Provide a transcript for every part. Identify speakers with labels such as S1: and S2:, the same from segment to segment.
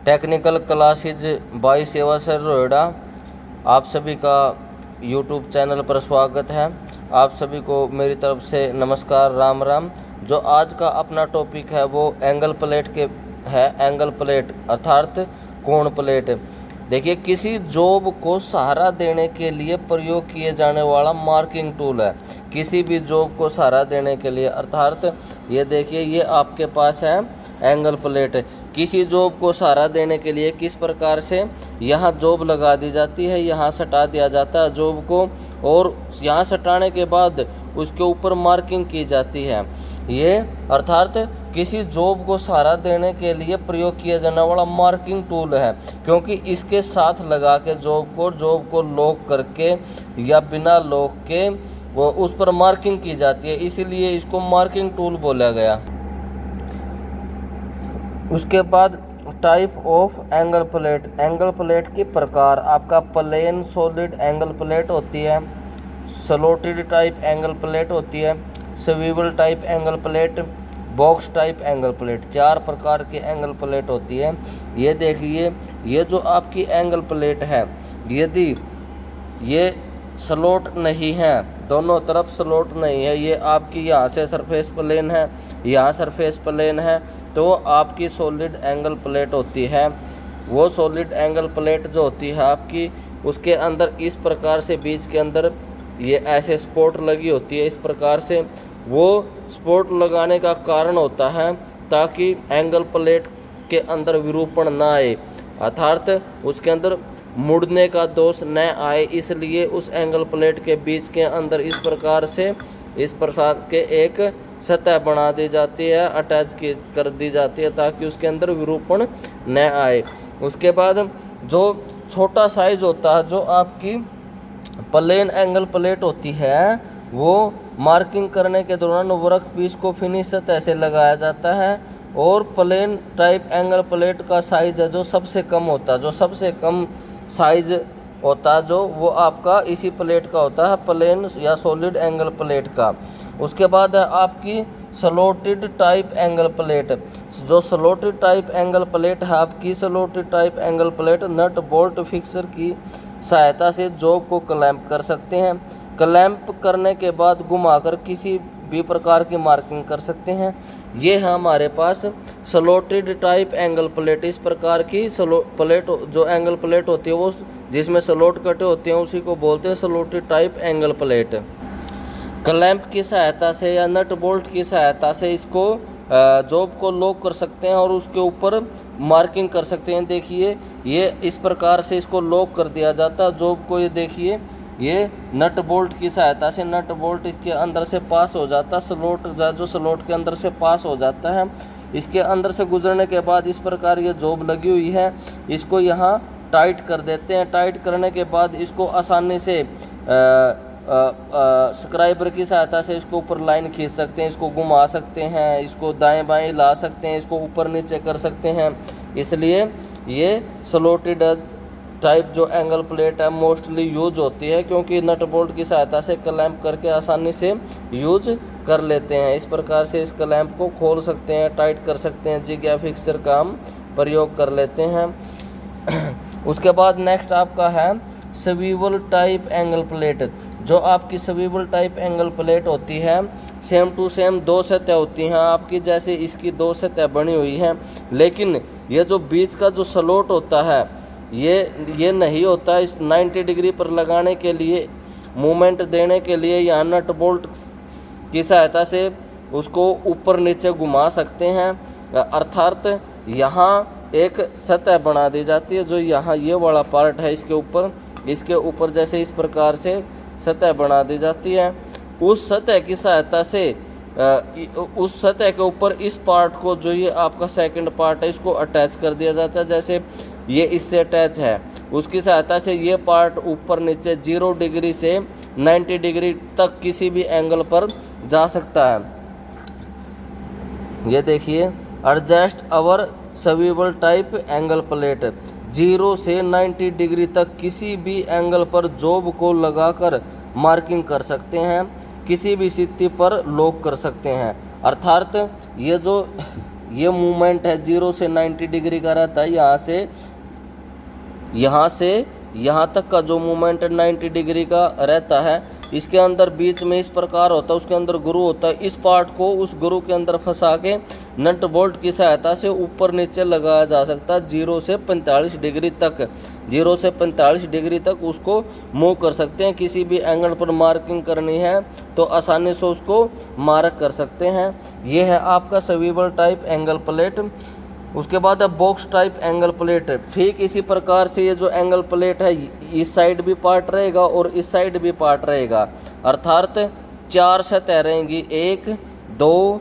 S1: Technical classes by सेवा sir Rohira. आप सभी का यूट्यूब चैनल पर स्वागत है। आप सभी को मेरी तरफ से नमस्कार, राम राम। जो आज का अपना टॉपिक है वो एंगल प्लेट के है। एंगल प्लेट अर्थात कोण प्लेट। देखिए, किसी जॉब को सहारा देने के लिए प्रयोग किए जाने वाला मार्किंग टूल है। किसी भी जॉब को सहारा देने के लिए अर्थात ये देखिए, ये आपके पास है एंगल प्लेट। किसी जॉब को सहारा देने के लिए किस प्रकार से यहाँ जॉब लगा दी जाती है, यहाँ सटा दिया जाता है जॉब को, और यहाँ सटाने के बाद उसके ऊपर मार्किंग की जाती है। ये अर्थात किसी जॉब को सहारा देने के लिए प्रयोग किया जाने वाला मार्किंग टूल है, क्योंकि इसके साथ लगा के जॉब को लॉक करके या बिना लॉक के वो उस पर मार्किंग की जाती है, इसीलिए इसको मार्किंग टूल बोला गया। उसके बाद type of angle plate. Angle plate की प्रकार आपका प्लेन सॉलिड एंगल प्लेट होती है, स्लॉटेड टाइप एंगल प्लेट होती है, swivel type angle plate, box type angle plate. 4 प्रकार की एंगल प्लेट होती है। ये देखिए, ये जो आपकी एंगल प्लेट है, यदि ये स्लॉट नहीं है, दोनों तरफ स्लॉट नहीं है, ये आपकी यहाँ से सरफेस प्लेन है, यहाँ सरफेस प्लेन है, तो आपकी सॉलिड एंगल प्लेट होती है। वो सॉलिड एंगल प्लेट जो होती है आपकी, उसके अंदर इस प्रकार से बीच के अंदर ये ऐसे स्पॉट लगी होती है। इस प्रकार से वो स्पॉट लगाने का कारण होता है ताकि एंगल प्लेट के अंदर विरूपण ना आए, अर्थात उसके अंदर मुड़ने का दोष न आए, इसलिए उस एंगल प्लेट के बीच के अंदर इस प्रकार के एक सतह बना दी जाती है, अटैच कर दी जाती है, ताकि उसके अंदर विरूपण न आए। उसके बाद जो छोटा साइज होता है, जो आपकी प्लेन एंगल प्लेट होती है, वो मार्किंग करने के दौरान वर्क पीस को फिनिश सतह से लगाया जाता है। और प्लेन टाइप एंगल प्लेट का साइज है जो सबसे कम होता है, जो सबसे कम साइज होता है, जो वो आपका इसी प्लेट का होता है, प्लेन या सॉलिड एंगल प्लेट का। उसके बाद है आपकी स्लॉटेड टाइप एंगल प्लेट। जो स्लॉटेड टाइप एंगल प्लेट है आपकी, slotted type angle plate nut bolt fixer की सहायता से जॉब को क्लैंप कर सकते हैं। क्लैंप करने के बाद घुमाकर किसी भी प्रकार की मार्किंग कर सकते हैं। ये है हमारे पास स्लॉटेड टाइप एंगल प्लेट। इस प्रकार की प्लेट जो एंगल प्लेट होती है, वो जिसमें स्लॉट कटे होते हैं, उसी को बोलते हैं slotted type angle plate. Clamp की सहायता से या नट बोल्ट की सहायता से इसको जॉब को लॉक कर सकते हैं और उसके ऊपर मार्किंग कर सकते हैं। देखिए, ये इस प्रकार से इसको लॉक कर दिया जाता है जॉब को। ये देखिए, ये नट बोल्ट की सहायता से नट बोल्ट इसके अंदर से पास हो जाता है, जो स्लॉट के अंदर से पास हो जाता है। इसके अंदर से गुजरने के बाद इस प्रकार ये जॉब लगी हुई है, इसको यहाँ टाइट कर देते हैं। टाइट करने के बाद इसको आसानी से स्क्राइबर की सहायता से इसको ऊपर लाइन खींच सकते हैं, इसको घुमा सकते हैं, इसको दाएं बाएं ला सकते हैं, इसको ऊपर नीचे कर सकते हैं। इसलिए ये स्लॉटेड टाइप जो एंगल प्लेट है मोस्टली यूज होती है, क्योंकि नट बोल्ट की सहायता से क्लैंप करके आसानी से यूज कर लेते हैं। इस प्रकार से इस क्लैंप को खोल सकते हैं, टाइट कर सकते हैं, जिग या फिक्सर का हम प्रयोग कर लेते हैं। उसके बाद नेक्स्ट आपका है स्विवल टाइप एंगल प्लेट। जो आपकी स्विवल टाइप एंगल प्लेट होती है, सेम टू सेम 2 सतह होती हैं आपकी, जैसे इसकी 2 सतह बनी हुई हैं, लेकिन ये जो बीच का जो स्लॉट होता है, ये नहीं होता। इस 90 डिग्री पर लगाने के लिए, मूवमेंट देने के लिए यहाँ नट बोल्ट की सहायता से उसको ऊपर नीचे घुमा सकते हैं, अर्थात यहाँ एक सतह बना दी जाती है। जो यहाँ ये वाला पार्ट है, इसके ऊपर जैसे इस प्रकार से सतह बना दी जाती है। उस सतह की सहायता से उस सतह के ऊपर इस पार्ट को, जो ये आपका सेकंड पार्ट है, इसको अटैच कर दिया जाता है। जैसे ये इससे अटैच है, उसकी सहायता से ये पार्ट ऊपर नीचे 0 डिग्री से 90 डिग्री तक किसी भी एंगल पर जा सकता है। ये देखिए, एडजस्ट अवर स्विवल टाइप एंगल प्लेट 0 से 90 डिग्री तक किसी भी एंगल पर जॉब को लगाकर मार्किंग कर सकते हैं, किसी भी स्थिति पर लॉक कर सकते हैं। अर्थात ये जो ये मूवमेंट है 0 से 90 डिग्री का रहता है। यहाँ से यहाँ तक का जो मूवमेंट 90 डिग्री का रहता है। इसके अंदर बीच में इस प्रकार होता है, उसके अंदर ग्रू होता है। इस पार्ट को उस ग्रू के अंदर फंसा के नट बोल्ट की सहायता से ऊपर नीचे लगाया जा सकता है 0 से 45 डिग्री तक। 0 से 45 डिग्री तक उसको मूव कर सकते हैं। किसी भी एंगल पर मार्किंग करनी है तो आसानी से उसको मार्क कर सकते हैं। ये है आपका स्वीवल टाइप एंगल प्लेट। उसके बाद है बॉक्स टाइप एंगल प्लेट। ठीक इसी प्रकार से ये जो एंगल प्लेट है, इस साइड भी पार्ट रहेगा और इस साइड भी पार्ट रहेगा, अर्थात 4 सतह रहेंगी, 1 2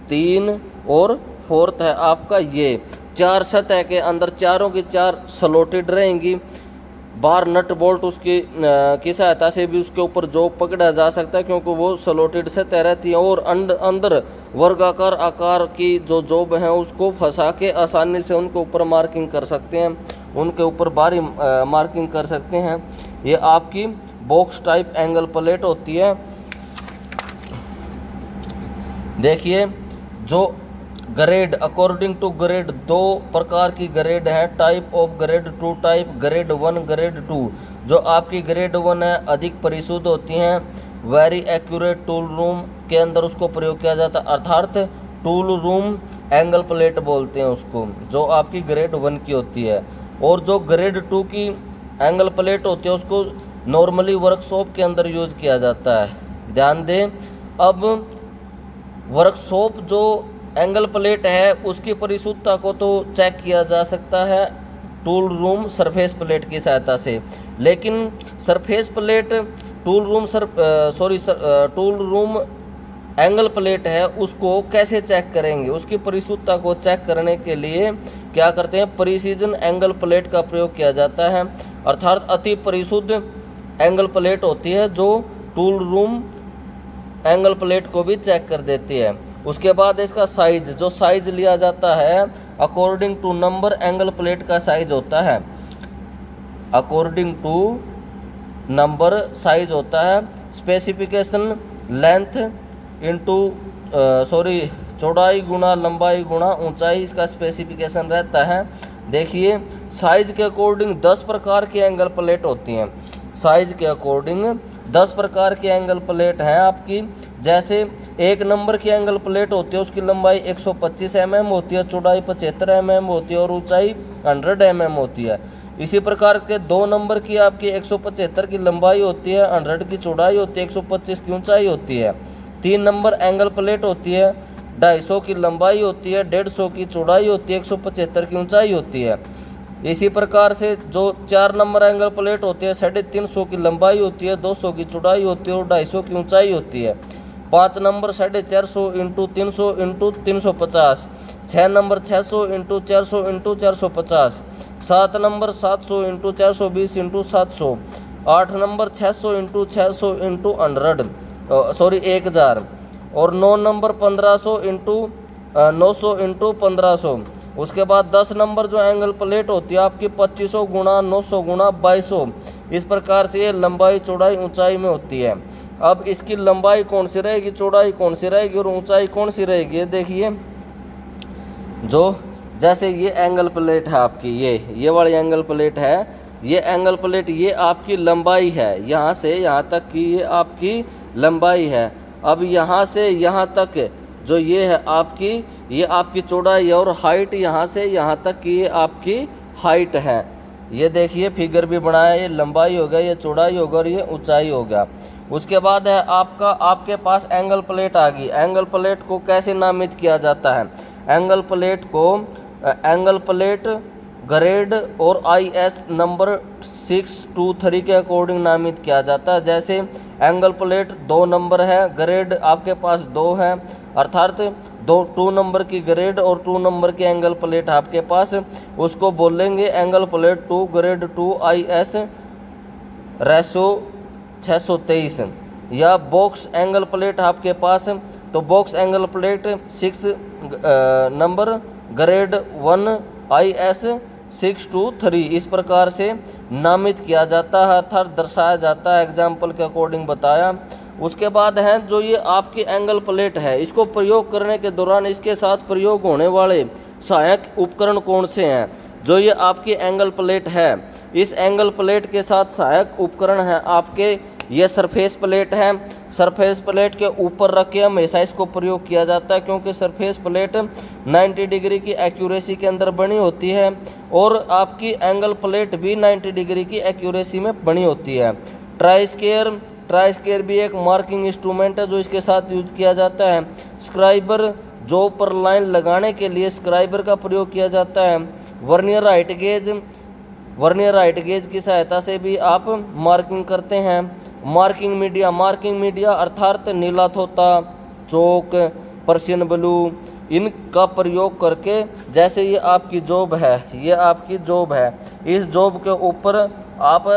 S1: 3 और 4th है आपका ये। 4 सतह के अंदर चारों की 4 स्लॉटेड रहेंगी। बाहर नट बोल्ट उसकी की सहायता से भी उसके ऊपर जॉब पकड़ा जा सकता है, क्योंकि वो स्लॉटेड सतह रहती है। और अंदर वर्गाकार आकार की जो जॉब है उसको फंसा के आसानी से उनके ऊपर मार्किंग कर सकते हैं, उनके ऊपर बारी मार्किंग कर सकते हैं। ये आपकी बॉक्स टाइप एंगल प्लेट होती है। देखिए जो ग्रेड, अकॉर्डिंग टू ग्रेड 2 प्रकार की ग्रेड है। Type of grade 2 type, grade 1 grade 2। जो आपकी ग्रेड 1 है अधिक परिशुद्ध होती हैं। वेरी एक्यूरेट टूल रूम के अंदर उसको प्रयोग किया जाता है, अर्थात टूल रूम एंगल प्लेट बोलते हैं उसको, जो आपकी ग्रेड 1 की होती है। और जो ग्रेड 2 की एंगल प्लेट होती है उसको नॉर्मली वर्कशॉप के अंदर यूज किया जाता है। ध्यान दें, अब वर्कशॉप जो एंगल प्लेट है उसकी परिशुद्धता को तो चेक किया जा सकता है टूल रूम सरफेस प्लेट की सहायता से, लेकिन surface plate tool room angle plate है उसको कैसे चेक करेंगे? उसकी परिशुद्धता को चेक करने के लिए क्या करते हैं, प्रिसीजन एंगल प्लेट का प्रयोग किया जाता है, अर्थात अति परिशुद्ध एंगल प्लेट होती है जो टूल रूम एंगल प्लेट को भी चेक कर देती है। उसके बाद इसका साइज, जो साइज लिया जाता है according to number, angle plate का साइज होता है अकॉर्डिंग टू नंबर साइज होता है। स्पेसिफिकेशन लेंथ इंटू चौड़ाई गुना लंबाई गुना ऊंचाई, इसका स्पेसिफिकेशन रहता है। देखिए साइज के अकॉर्डिंग 10 प्रकार की एंगल प्लेट होती हैं। साइज के अकॉर्डिंग 10 प्रकार की एंगल प्लेट हैं आपकी। जैसे 1 नंबर की एंगल प्लेट होती है, उसकी लंबाई 125 mm होती है, चौड़ाई 75 mm होती है और ऊंचाई 100 mm होती है। इसी प्रकार के 2 नंबर की आपकी 175 की लंबाई होती है, 100 की चौड़ाई होती है, 125 की ऊंचाई होती है। 3 नंबर एंगल प्लेट होती है, 250 की लंबाई होती है, 150 की चौड़ाई होती है, 175 की ऊंचाई होती है। इसी प्रकार से जो 4 नंबर एंगल प्लेट होती है, 350 की लंबाई होती है, 200 की चौड़ाई होती है और 250 की ऊंचाई होती है। 5 number 450 into 300 into 350। 6 number 600 into 400 into 450। 7 number 700 into 420 into 700। 8 number 600 into 600 into 1000। और 9 नंबर 1500 इंटू 900 इंटू 1500। उसके बाद 10 नंबर जो एंगल प्लेट होती है आपकी 2500 गुणा 900 गुणा 2200। इस प्रकार से ये लंबाई चौड़ाई ऊंचाई में होती है। अब इसकी लंबाई कौन सी रहेगी, चौड़ाई कौन सी रहेगी और ऊंचाई कौन सी रहेगी, ये देखिए। जो जैसे ये एंगल प्लेट है आपकी, ये वाली एंगल प्लेट है, ये एंगल प्लेट ये आपकी लंबाई है, यहाँ से यहाँ तक की ये आपकी लंबाई है। अब यहाँ से यहाँ तक जो ये है आपकी, ये आपकी चौड़ाई है और हाइट यहाँ से यहाँ तक की ये आपकी हाइट है। ये देखिए फिगर भी बनाया, ये लंबाई हो गया, ये चौड़ाई होगा और ये ऊंचाई होगा। उसके बाद है आपके पास एंगल प्लेट आ गई। एंगल प्लेट को कैसे नामित किया जाता है? एंगल प्लेट को एंगल प्लेट ग्रेड और IS नंबर 623 के अकॉर्डिंग नामित किया जाता है। जैसे एंगल प्लेट 2 नंबर है, ग्रेड आपके पास 2 है, अर्थात 2 नंबर की ग्रेड और 2 नंबर की एंगल प्लेट आपके पास, उसको बोलेंगे angle plate 2 grade 2 IS ratio 623। या बॉक्स एंगल प्लेट आपके पास, तो box angle plate 6 number grade 1 IS 623 इस प्रकार से नामित किया जाता है, अर्थात दर्शाया जाता है। एग्जाम्पल के अकॉर्डिंग बताया। उसके बाद है जो ये आपकी एंगल प्लेट है, इसको प्रयोग करने के दौरान इसके साथ प्रयोग होने वाले सहायक उपकरण कौन से हैं? जो ये आपकी एंगल प्लेट है, इस एंगल प्लेट के साथ सहायक उपकरण है आपके ये सरफेस प्लेट है। सरफेस प्लेट के ऊपर रख के हमेशा इसको प्रयोग किया जाता है, क्योंकि सरफेस प्लेट 90 डिग्री की एक्यूरेसी के अंदर बनी होती है और आपकी एंगल प्लेट भी 90 डिग्री की एक्यूरेसी में बनी होती है। ट्राई स्केयर भी एक मार्किंग इंस्ट्रूमेंट है जो इसके साथ यूज किया जाता है। स्क्राइबर जो पर लाइन लगाने के लिए स्क्राइबर का प्रयोग किया जाता है। वर्नियर हाइट गेज की सहायता से भी आप मार्किंग करते हैं। मार्किंग मीडिया अर्थात नीला थोता, चौक, पर्शियन ब्लू, इनका प्रयोग करके, जैसे ये आपकी जॉब है, इस जॉब के ऊपर आप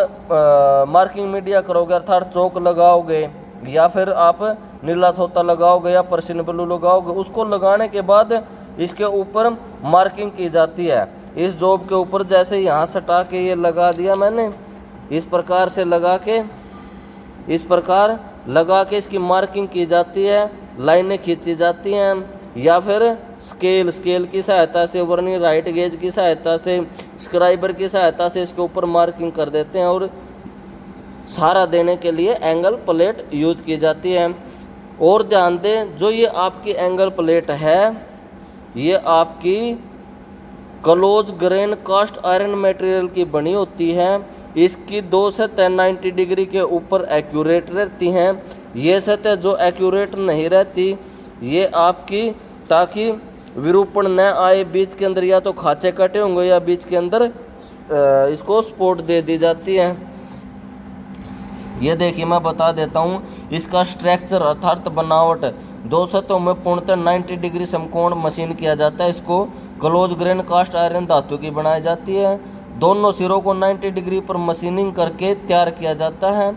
S1: मार्किंग मीडिया करोगे अर्थात चौक लगाओगे या फिर आप नीला थोता लगाओगे या पर्शियन ब्लू लगाओगे। उसको लगाने के बाद इसके ऊपर मार्किंग की जाती है। इस जॉब के ऊपर जैसे यहाँ सटा के ये लगा दिया मैंने, इस प्रकार लगा के इसकी मार्किंग की जाती है, लाइनें खींची जाती हैं, या फिर स्केल की सहायता से, वर्नियर हाइट गेज की सहायता से, स्क्राइबर की सहायता से इसके ऊपर मार्किंग कर देते हैं और सहारा देने के लिए एंगल प्लेट यूज की जाती है। और ध्यान दें, जो ये आपकी एंगल प्लेट है, ये आपकी close grain cast iron material की बनी होती है। इसकी 2 सतह 90 डिग्री के ऊपर एक्यूरेट रहती हैं। ये सतह जो एक्यूरेट नहीं रहती, ये आपकी ताकि विरूपण न आए, बीच के अंदर या तो खांचे कटे होंगे या बीच के अंदर इसको स्पॉट दे दी जाती है। ये देखिए मैं बता देता हूँ, इसका स्ट्रक्चर अर्थात बनावट 2 सतहों में पूर्णतः 90 डिग्री समकोण मशीन किया जाता है। इसको क्लोज ग्रेन कास्ट आयरन धातु की बनाई जाती है। दोनों सिरों को 90 डिग्री पर मशीनिंग करके तैयार किया जाता है।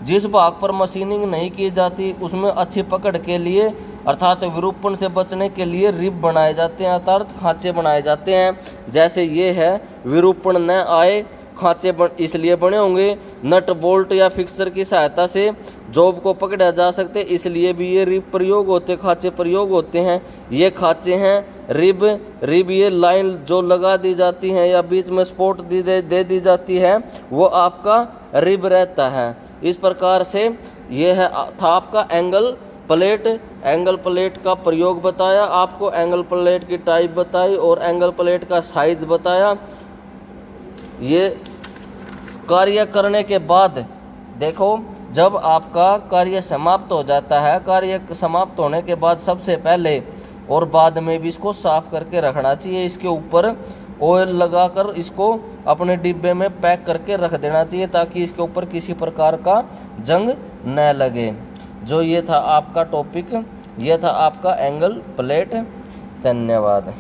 S1: जिस भाग पर मशीनिंग नहीं की जाती उसमें अच्छी पकड़ के लिए अर्थात विरूपण से बचने के लिए रिब बनाए जाते हैं अर्थात खांचे बनाए जाते हैं। जैसे ये है, विरूपण न आए, खांचे इसलिए बने होंगे। नट बोल्ट या फिक्सर की सहायता से जॉब को पकड़ा जा सकते, इसलिए भी ये रिब प्रयोग होते, खांचे प्रयोग होते हैं। ये खांचे हैं रिब ये लाइन जो लगा दी जाती हैं या बीच में स्पॉट दे दी जाती है, वो आपका रिब रहता है। इस प्रकार से ये है था आपका एंगल प्लेट का प्रयोग बताया, आपको एंगल प्लेट की टाइप बताई और एंगल प्लेट का साइज बताया। ये कार्य करने के बाद देखो, जब आपका कार्य समाप्त हो जाता है, कार्य समाप्त होने के बाद सबसे पहले और बाद में भी इसको साफ करके रखना चाहिए। इसके ऊपर ऑयल लगाकर इसको अपने डिब्बे में पैक करके रख देना चाहिए ताकि इसके ऊपर किसी प्रकार का जंग न लगे। जो ये था आपका टॉपिक, ये था आपका एंगल प्लेट। धन्यवाद।